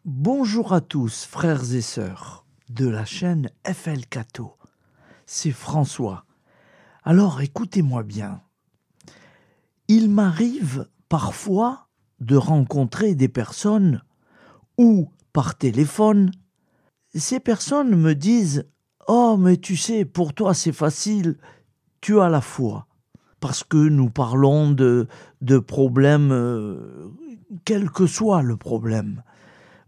Bonjour à tous, frères et sœurs de la chaîne FL Cato. C'est François. Alors écoutez-moi bien. Il m'arrive parfois de rencontrer des personnes où, par téléphone, ces personnes me disent « Oh, mais tu sais, pour toi c'est facile, tu as la foi. » Parce que nous parlons de problèmes, quel que soit le problème.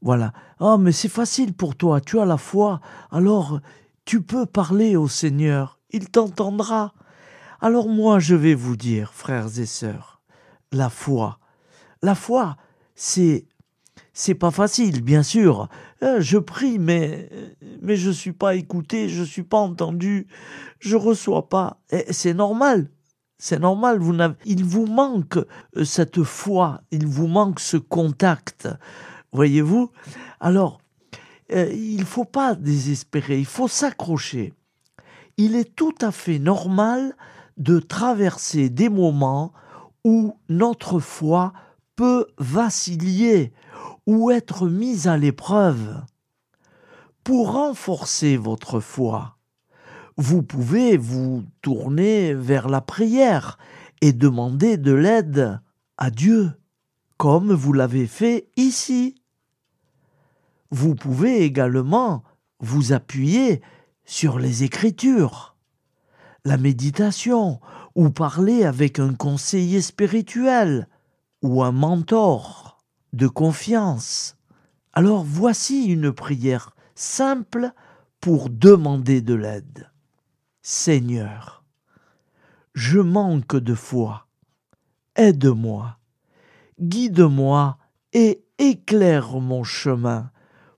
Voilà. Oh, mais c'est facile pour toi, tu as la foi, alors tu peux parler au Seigneur, il t'entendra. Alors moi, je vais vous dire, frères et sœurs, la foi. La foi, c'est pas facile, bien sûr. Je prie, mais je suis pas écouté, je suis pas entendu, je reçois pas. Et c'est normal. C'est normal, il vous manque cette foi, il vous manque ce contact. Voyez-vous? Alors, il ne faut pas désespérer, il faut s'accrocher. Il est tout à fait normal de traverser des moments où notre foi peut vaciller ou être mise à l'épreuve. Pour renforcer votre foi, vous pouvez vous tourner vers la prière et demander de l'aide à Dieu, comme vous l'avez fait ici. Vous pouvez également vous appuyer sur les Écritures, la méditation, ou parler avec un conseiller spirituel ou un mentor de confiance. Alors voici une prière simple pour demander de l'aide. Seigneur, je manque de foi. Aide-moi, guide-moi et éclaire mon chemin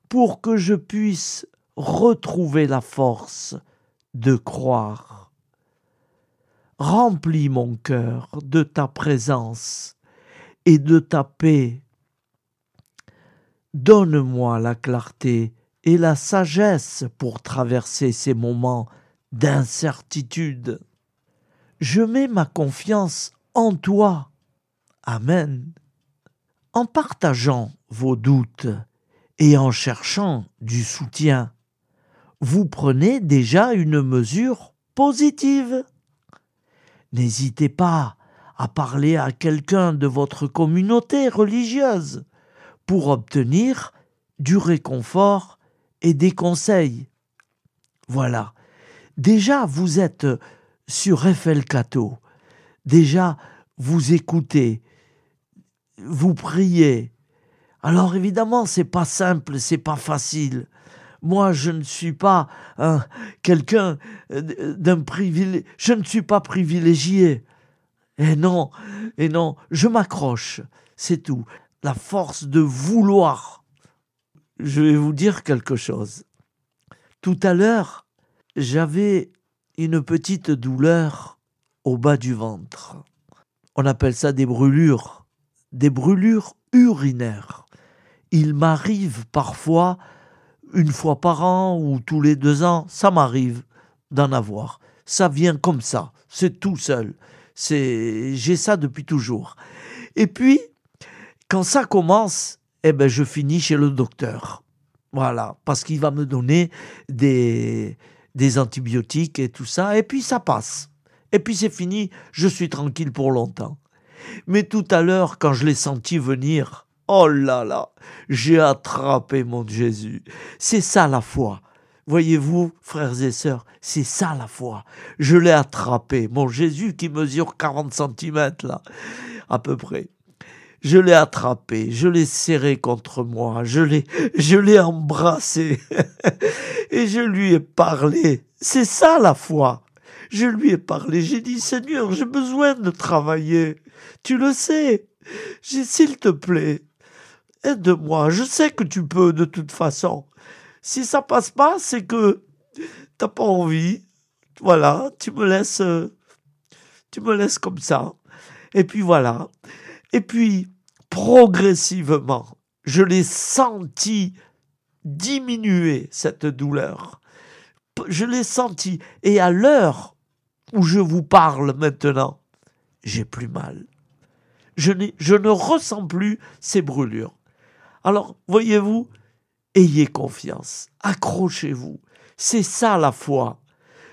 pour que je puisse retrouver la force de croire. Remplis mon cœur de ta présence et de ta paix. Donne-moi la clarté et la sagesse pour traverser ces moments d'incertitude. Je mets ma confiance en toi. Amen. En partageant vos doutes et en cherchant du soutien, vous prenez déjà une mesure positive. N'hésitez pas à parler à quelqu'un de votre communauté religieuse pour obtenir du réconfort et des conseils. Voilà. Déjà, vous êtes sur FL Cato. Déjà, vous écoutez, vous priez. Alors évidemment, c'est pas simple, c'est pas facile. Moi, je ne suis pas quelqu'un d'un privilège. Je ne suis pas privilégié. Et non, je m'accroche. C'est tout. La force de vouloir. Je vais vous dire quelque chose. Tout à l'heure, j'avais une petite douleur au bas du ventre. On appelle ça des brûlures urinaires. Il m'arrive parfois, une fois par an ou tous les 2 ans, ça m'arrive d'en avoir. Ça vient comme ça, c'est tout seul. J'ai ça depuis toujours. Et puis, quand ça commence, je finis chez le docteur. Voilà, parce qu'il va me donner des antibiotiques et tout ça, et puis ça passe. Et puis c'est fini, je suis tranquille pour longtemps. Mais tout à l'heure, quand je l'ai senti venir, oh là là, j'ai attrapé mon Jésus. C'est ça la foi. Voyez-vous, frères et sœurs, c'est ça la foi. Je l'ai attrapé, mon Jésus qui mesure 40 centimètres là, à peu près. Je l'ai attrapé, je l'ai serré contre moi, je l'ai embrassé et je lui ai parlé. C'est ça la foi. Je lui ai parlé, j'ai dit Seigneur, j'ai besoin de travailler. Tu le sais. S'il te plaît, aide-moi. Je sais que tu peux de toute façon. Si ça passe pas, c'est que t'as pas envie. Voilà, tu me laisses comme ça. Et puis voilà. Et puis, progressivement, je l'ai senti diminuer cette douleur. Je l'ai senti. Et à l'heure où je vous parle maintenant, j'ai plus mal. Je ne ressens plus ces brûlures. Alors, voyez-vous, Ayez confiance, accrochez-vous. C'est ça la foi.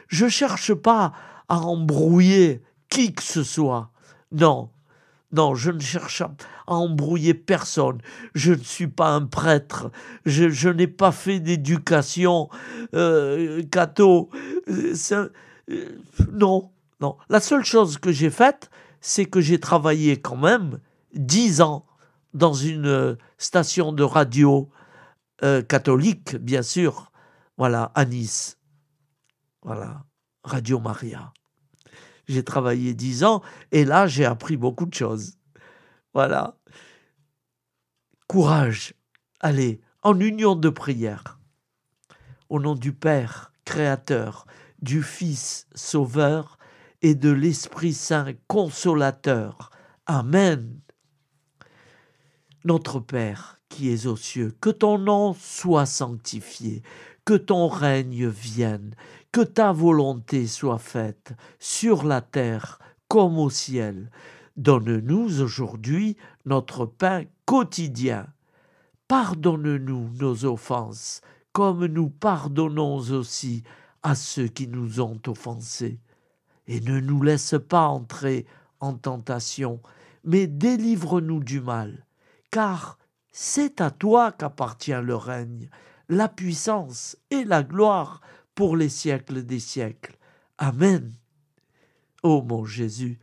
Je ne cherche pas à embrouiller qui que ce soit. Non, non, je ne cherche à embrouiller personne. Je ne suis pas un prêtre. Je n'ai pas fait d'éducation catho. Non, non. La seule chose que j'ai faite, c'est que j'ai travaillé quand même 10 ans dans une station de radio catholique, bien sûr. Voilà, à Nice. Voilà, Radio Maria. J'ai travaillé 10 ans et là, j'ai appris beaucoup de choses. Voilà. Courage. Allez, en union de prière. Au nom du Père, Créateur, du Fils, Sauveur et de l'Esprit Saint, Consolateur. Amen. Notre Père qui es aux cieux, que ton nom soit sanctifié, que ton règne vienne, que ta volonté soit faite sur la terre comme au ciel. Donne-nous aujourd'hui notre pain quotidien. Pardonne-nous nos offenses, comme nous pardonnons aussi à ceux qui nous ont offensés. Et ne nous laisse pas entrer en tentation, mais délivre-nous du mal. Car c'est à toi qu'appartient le règne, la puissance et la gloire pour les siècles des siècles. Amen. Ô mon Jésus,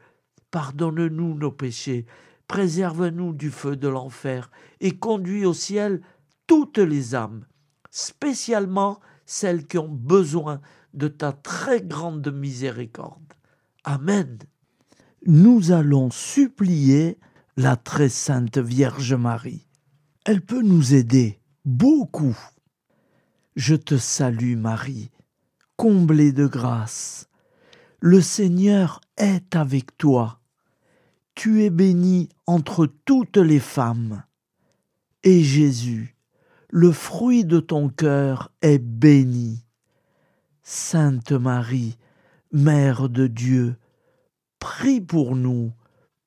pardonne-nous nos péchés, préserve-nous du feu de l'enfer et conduis au ciel toutes les âmes, spécialement celles qui ont besoin de ta très grande miséricorde. Amen. Nous allons supplier la très sainte Vierge Marie. Elle peut nous aider beaucoup. Je te salue Marie, comblée de grâce. Le Seigneur est avec toi. Tu es bénie entre toutes les femmes. Et Jésus, le fruit de ton cœur, est béni. Sainte Marie, Mère de Dieu, prie pour nous,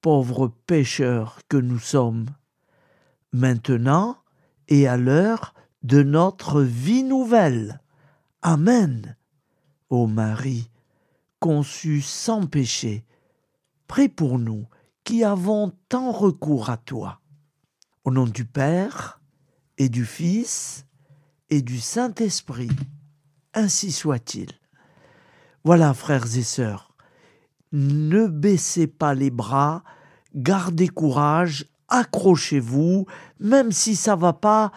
pauvres pécheurs que nous sommes, maintenant et à l'heure de notre vie nouvelle. Amen. Ô Marie, conçue sans péché, prie pour nous qui avons tant recours à toi. Au nom du Père et du Fils et du Saint-Esprit, ainsi soit-il. Voilà, frères et sœurs, ne baissez pas les bras, gardez courage, accrochez-vous, même si ça va pas,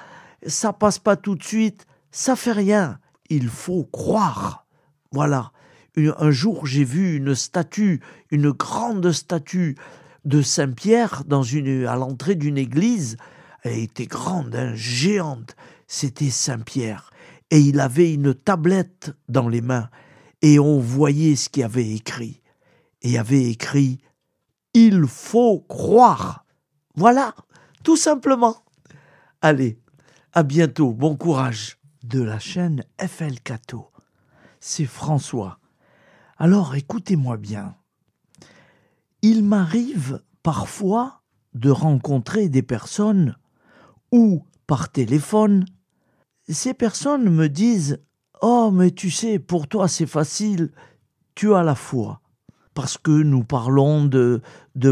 ça passe pas tout de suite, ça fait rien, il faut croire. Voilà, un jour j'ai vu une statue, une grande statue de Saint-Pierre à l'entrée d'une église. Elle était grande, géante, c'était Saint-Pierre. Et il avait une tablette dans les mains et on voyait ce qu'il y avait écrit. Et il y avait écrit « Il faut croire ». Voilà, tout simplement. Allez, à bientôt, bon courage. De la chaîne FL Catho, c'est François. Alors écoutez-moi bien. Il m'arrive parfois de rencontrer des personnes où, par téléphone, ces personnes me disent « Oh, mais tu sais, pour toi c'est facile, tu as la foi ». Parce que nous parlons de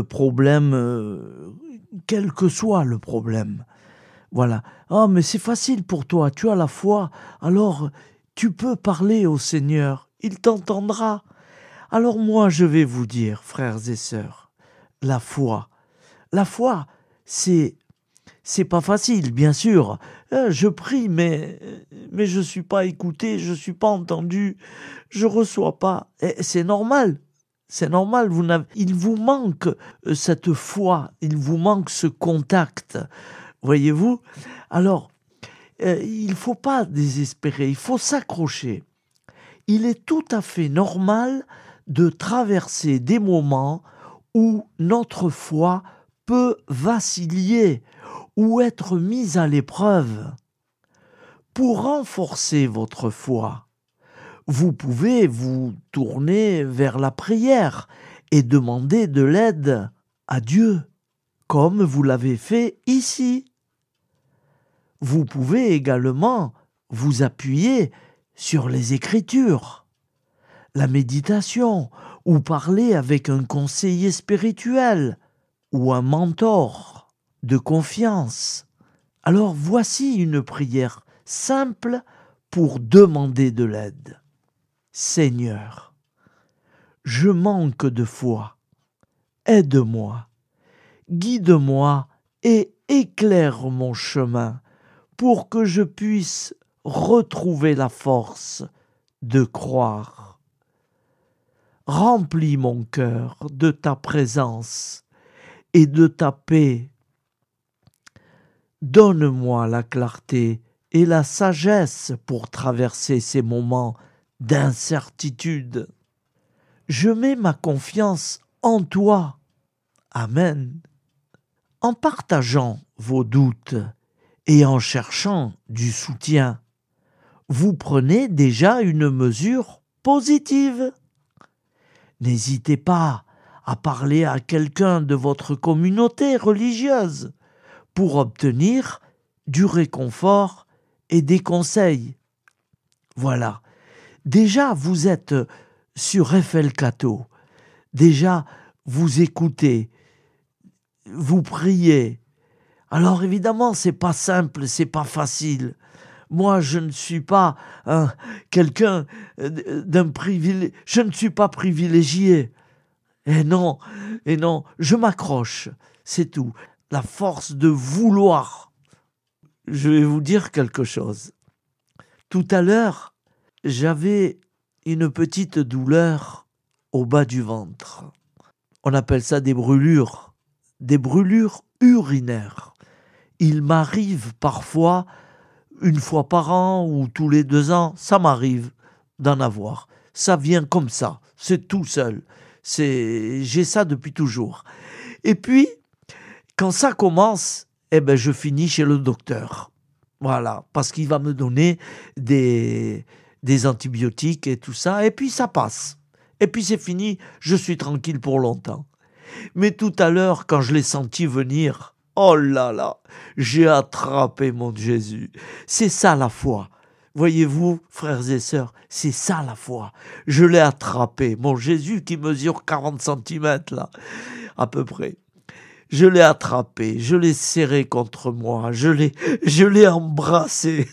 problèmes, quel que soit le problème. Voilà. « Oh, mais c'est facile pour toi, tu as la foi, alors tu peux parler au Seigneur, il t'entendra. » Alors moi, je vais vous dire, frères et sœurs, la foi, c'est pas facile, bien sûr. Je prie, mais je suis pas écouté, je suis pas entendu, je reçois pas. Et c'est normal. C'est normal, il vous manque cette foi, il vous manque ce contact, voyez-vous. Alors, il ne faut pas désespérer, il faut s'accrocher. Il est tout à fait normal de traverser des moments où notre foi peut vaciller ou être mise à l'épreuve. Pour renforcer votre foi, vous pouvez vous tourner vers la prière et demander de l'aide à Dieu, comme vous l'avez fait ici. vous pouvez également vous appuyer sur les Écritures, la méditation, ou parler avec un conseiller spirituel ou un mentor de confiance. Alors voici une prière simple pour demander de l'aide. Seigneur, je manque de foi. Aide-moi, guide-moi et éclaire mon chemin pour que je puisse retrouver la force de croire. Remplis mon cœur de ta présence et de ta paix. Donne-moi la clarté et la sagesse pour traverser ces moments d'incertitude. Je mets ma confiance en toi. Amen. En partageant vos doutes et en cherchant du soutien, vous prenez déjà une mesure positive. N'hésitez pas à parler à quelqu'un de votre communauté religieuse pour obtenir du réconfort et des conseils. Voilà. Déjà, vous êtes sur FL Cato. Déjà, vous écoutez, vous priez. Alors évidemment, c'est pas simple, c'est pas facile. Moi, je ne suis pas quelqu'un d'un privilège. Je ne suis pas privilégié. Et non, je m'accroche, c'est tout. La force de vouloir. Je vais vous dire quelque chose. Tout à l'heure, j'avais une petite douleur au bas du ventre. On appelle ça des brûlures urinaires. Il m'arrive parfois, une fois par an ou tous les 2 ans, ça m'arrive d'en avoir. Ça vient comme ça, c'est tout seul. J'ai ça depuis toujours. Et puis, quand ça commence, je finis chez le docteur. Voilà, parce qu'il va me donner des antibiotiques et tout ça, et puis ça passe. Et puis c'est fini, je suis tranquille pour longtemps. Mais tout à l'heure, quand je l'ai senti venir, oh là là, j'ai attrapé mon Jésus. C'est ça la foi. Voyez-vous, frères et sœurs, c'est ça la foi. Je l'ai attrapé, mon Jésus qui mesure 40 centimètres là, à peu près. Je l'ai attrapé, je l'ai serré contre moi, je l'ai embrassé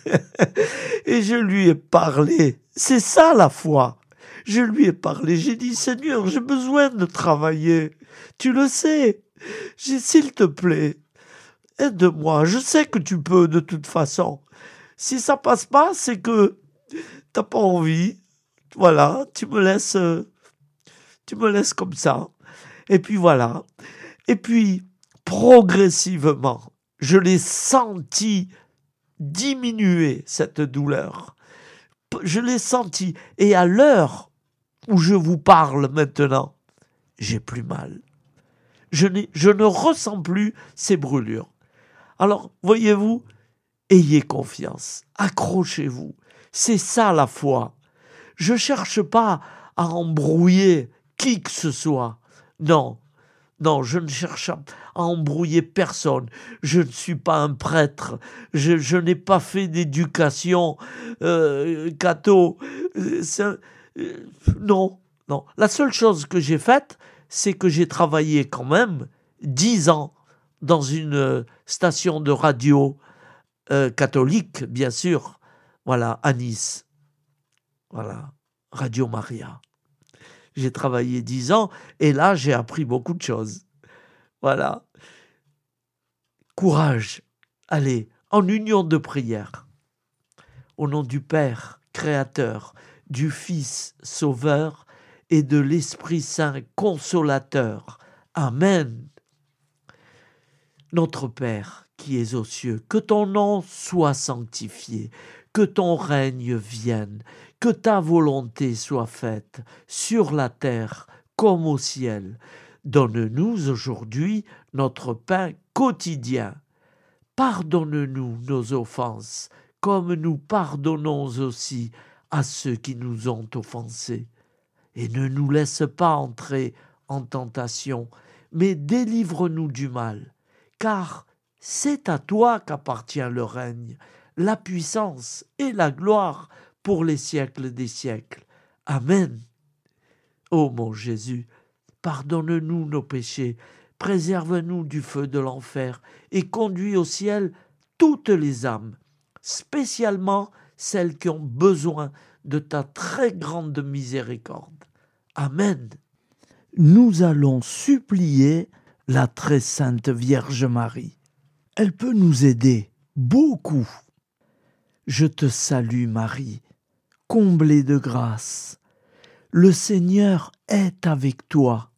et je lui ai parlé. C'est ça la foi. Je lui ai parlé, j'ai dit Seigneur, j'ai besoin de travailler. Tu le sais. S'il te plaît, aide-moi. Je sais que tu peux de toute façon. Si ça passe pas, c'est que t'as pas envie. Voilà, tu me laisses comme ça. Et puis voilà. Et puis, progressivement, je l'ai senti diminuer cette douleur. Je l'ai senti. Et à l'heure où je vous parle maintenant, j'ai plus mal. Je ne ressens plus ces brûlures. Alors, voyez-vous, ayez confiance, accrochez-vous. C'est ça la foi. Je ne cherche pas à embrouiller qui que ce soit. Non, je ne cherche à embrouiller personne. Je ne suis pas un prêtre. Je n'ai pas fait d'éducation catho. Non. La seule chose que j'ai faite, c'est que j'ai travaillé quand même 10 ans dans une station de radio catholique, bien sûr. Voilà, à Nice. Voilà, Radio Maria. J'ai travaillé 10 ans et là, j'ai appris beaucoup de choses. Voilà. Courage. Allez, en union de prière. Au nom du Père, Créateur, du Fils, Sauveur et de l'Esprit Saint, Consolateur. Amen. Notre Père qui es aux cieux, que ton nom soit sanctifié, que ton règne vienne, que ta volonté soit faite sur la terre comme au ciel. Donne-nous aujourd'hui notre pain quotidien. Pardonne-nous nos offenses, comme nous pardonnons aussi à ceux qui nous ont offensés. Et ne nous laisse pas entrer en tentation, mais délivre-nous du mal. Car c'est à toi qu'appartient le règne, la puissance et la gloire pour les siècles des siècles. Amen. Ô mon Jésus, pardonne-nous nos péchés, préserve-nous du feu de l'enfer et conduis au ciel toutes les âmes, spécialement celles qui ont besoin de ta très grande miséricorde. Amen. Nous allons supplier la très sainte Vierge Marie. Elle peut nous aider beaucoup. Je te salue Marie, comblée de grâce. Le Seigneur est avec toi.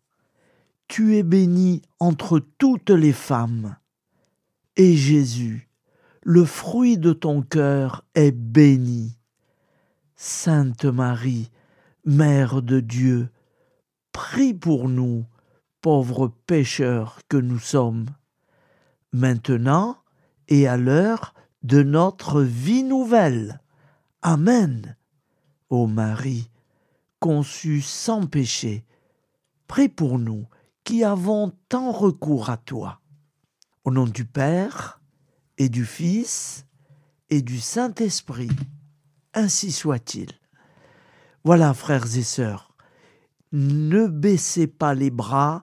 Tu es bénie entre toutes les femmes. Et Jésus, le fruit de ton cœur, est béni. Sainte Marie, Mère de Dieu, prie pour nous, pauvres pécheurs que nous sommes, maintenant et à l'heure de notre vie nouvelle. Amen. Ô Marie, conçue sans péché, prie pour nous qui avons tant recours à toi. Au nom du Père et du Fils et du Saint-Esprit, ainsi soit-il. Voilà, frères et sœurs, ne baissez pas les bras,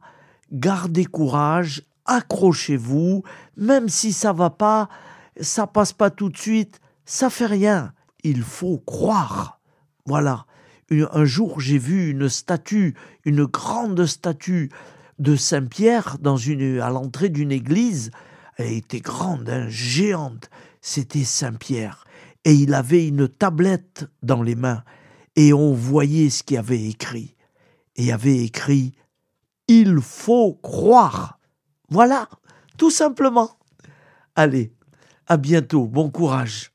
gardez courage, accrochez-vous, même si ça va pas, ça passe pas tout de suite, ça fait rien, il faut croire. Voilà, un jour j'ai vu une statue, une grande statue de Saint-Pierre à l'entrée d'une église. Elle était grande, géante, c'était Saint-Pierre. Et il avait une tablette dans les mains et on voyait ce qu'il y avait écrit. Et il y avait écrit « Il faut croire ». Voilà, tout simplement. Allez, à bientôt, bon courage.